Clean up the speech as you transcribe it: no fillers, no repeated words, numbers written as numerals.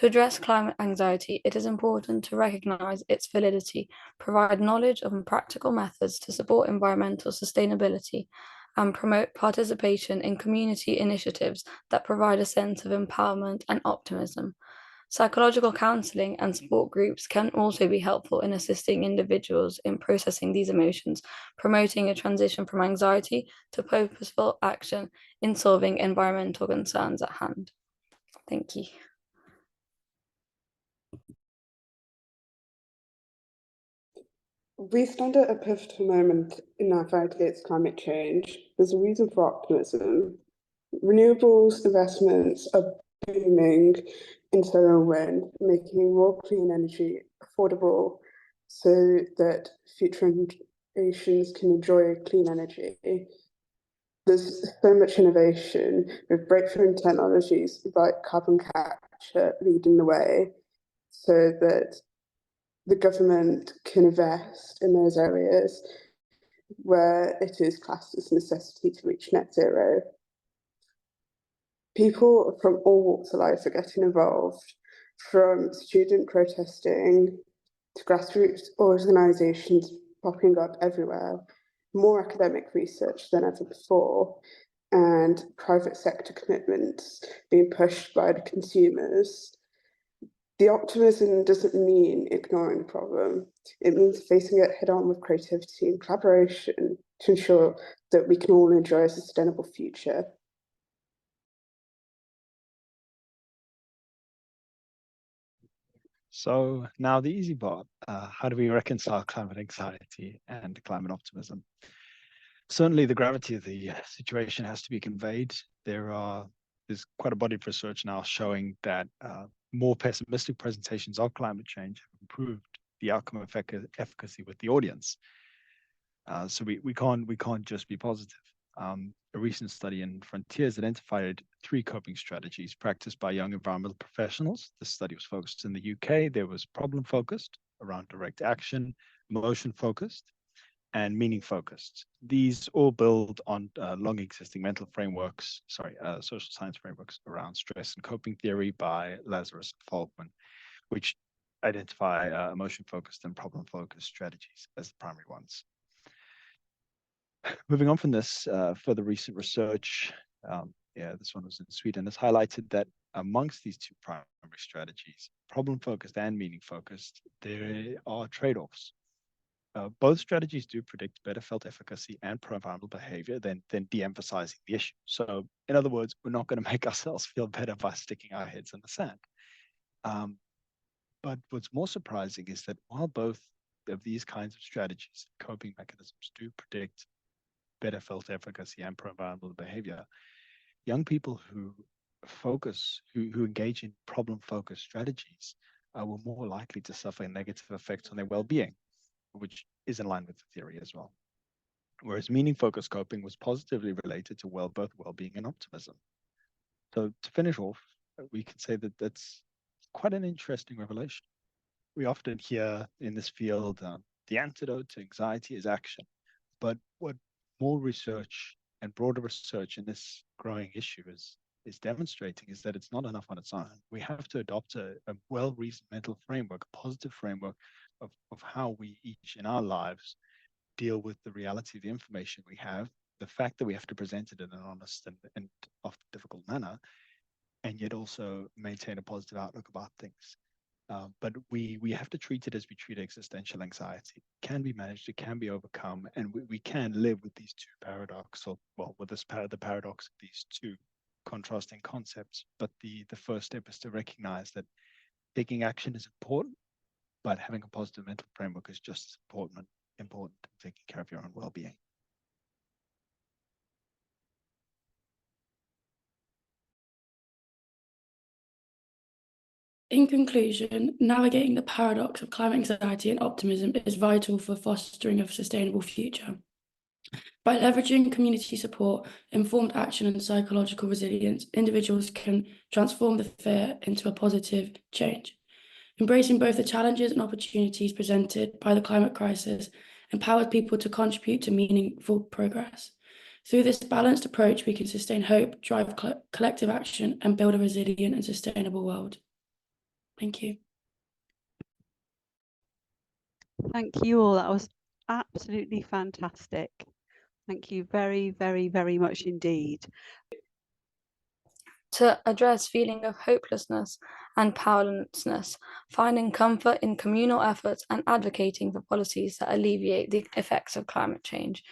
To address climate anxiety, it is important to recognise its validity, provide knowledge of practical methods to support environmental sustainability, and promote participation in community initiatives that provide a sense of empowerment and optimism. Psychological counselling and support groups can also be helpful in assisting individuals in processing these emotions, promoting a transition from anxiety to purposeful action in solving environmental concerns at hand. Thank you. We stand at a pivotal moment in our fight against climate change. There's a reason for optimism. Renewables investments are booming in solar and wind, making more clean energy affordable so that future generations can enjoy clean energy. There's so much innovation with breakthrough technologies like carbon capture leading the way so that the government can invest in those areas where it is classed as a necessity to reach net zero. People from all walks of life are getting involved, from student protesting to grassroots organisations popping up everywhere, more academic research than ever before, and private sector commitments being pushed by the consumers. The optimism doesn't mean ignoring the problem. It means facing it head on with creativity and collaboration to ensure that we can all enjoy a sustainable future. So now the easy part, how do we reconcile climate anxiety and climate optimism? Certainly the gravity of the situation has to be conveyed. There's quite a body of research now showing that more pessimistic presentations of climate change have improved the outcome of efficacy with the audience. So we can't just be positive. A recent study in Frontiers identified 3 coping strategies practiced by young environmental professionals. The study was focused in the UK. There was problem-focused, around direct action, emotion-focused, and meaning-focused. These all build on long-existing mental frameworks, social science frameworks around stress and coping theory by Lazarus and Folkman, which identify emotion-focused and problem-focused strategies as the primary ones. Moving on from this, further recent research, this one was in Sweden, has highlighted that amongst these 2 primary strategies, problem-focused and meaning-focused, there are trade-offs. Both strategies do predict better felt efficacy and pro-environmental behavior than de-emphasizing the issue. So in other words, we're not going to make ourselves feel better by sticking our heads in the sand. But what's more surprising is that while both of these kinds of strategies, coping mechanisms, do predict better felt efficacy and pro-environmental behavior, young people who engage in problem-focused strategies were more likely to suffer negative effects on their well-being, which is in line with the theory as well. Whereas meaning-focused coping was positively related to both well-being and optimism. So to finish off, we can say that that's quite an interesting revelation. We often hear in this field, the antidote to anxiety is action. But what more research and broader research in this growing issue is demonstrating is that it's not enough on its own. We have to adopt a well-reasoned mental framework, a positive framework of how we each in our lives deal with the reality of the information we have, the fact that we have to present it in an honest and often difficult manner, and yet also maintain a positive outlook about things. But we have to treat it as we treat existential anxiety. It can be managed, it can be overcome, and we can live with these 2 paradoxes, the paradox of these 2 contrasting concepts. But the first step is to recognize that taking action is important, but having a positive mental framework is just as important in taking care of your own well-being. In conclusion, navigating the paradox of climate anxiety and optimism is vital for fostering a sustainable future. By leveraging community support, informed action, and psychological resilience, individuals can transform the fear into a positive change. Embracing both the challenges and opportunities presented by the climate crisis empowers people to contribute to meaningful progress. Through this balanced approach, we can sustain hope, drive collective action, and build a resilient and sustainable world. Thank you. Thank you all. That was absolutely fantastic. Thank you very, very, very much indeed. To address feeling of hopelessness and powerlessness, finding comfort in communal efforts and advocating for policies that alleviate the effects of climate change.